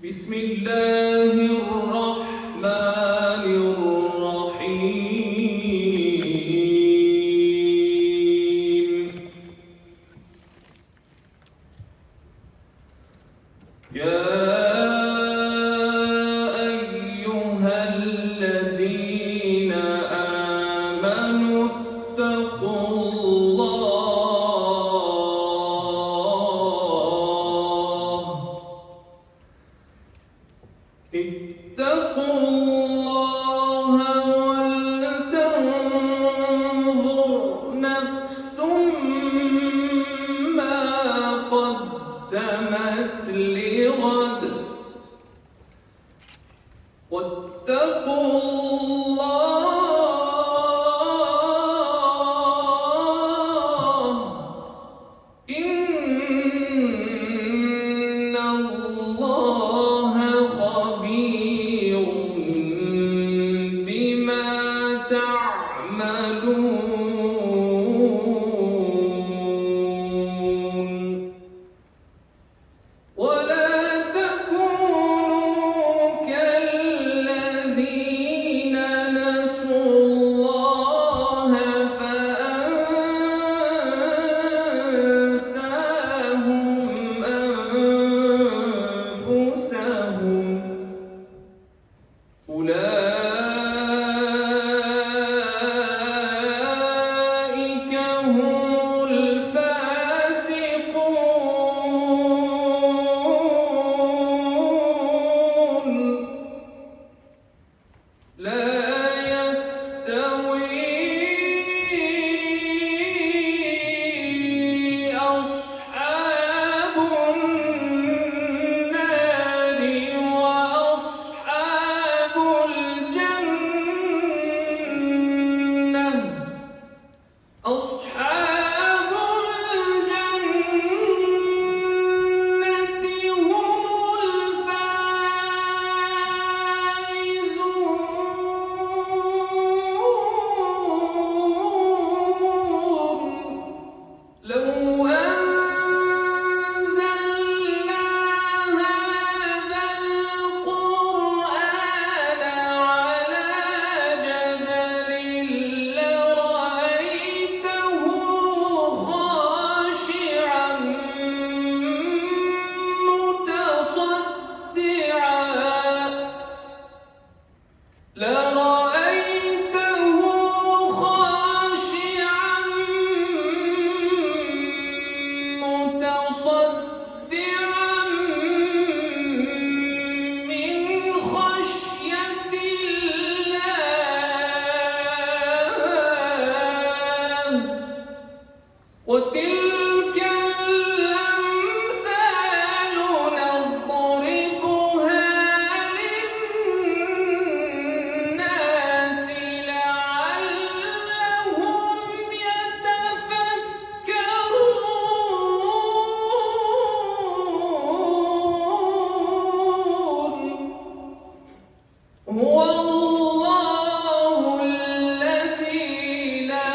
بسم الله الرحمن الرحيم. يا أيها الذين آمنوا اتقوا الله ولتنظر نفس ما قدمت لغد واتقوا الله إن الله خبير بما تعملون. ولا تكونوا كالذين نسوا الله فأنساهم أنفسهم. أولئك هم الفاسقون. لا يستوي أصحاب النار وأصحاب الجنة. أصحاب الجنة هم الفائزون. لو أنزلنا هذا القرآن على جبل لرأيته خاشعا متصدعا لرأيته خاشعا متصدعا من خشية الله. وتلك الأمثال نضربها للناس لعلهم يتفكرون. هو الله الذي لا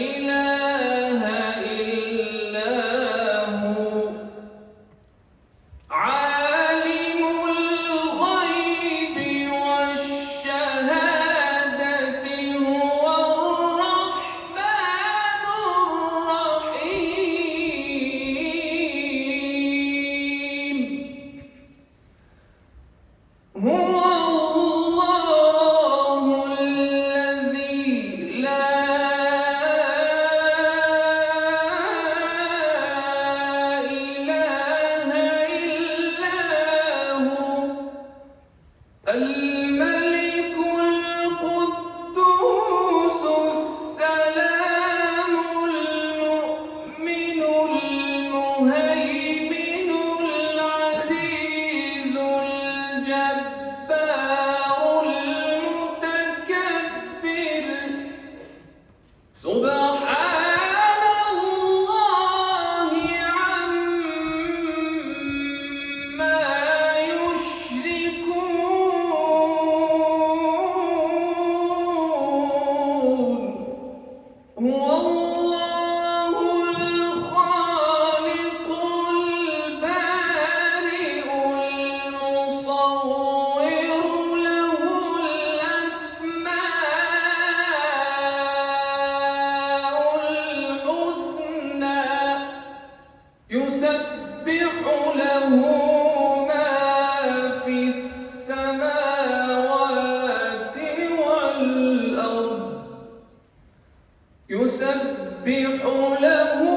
إله إلا هو عالم الغيب والشهادة هو الرحمن الرحيم. هو الله الذي لا إله إلا هو الملك القدوس السلام المؤمن المهيمن العزيز الجبار المتكبر. سبحان الله عما يشركون. هو الله الخالق يسبح له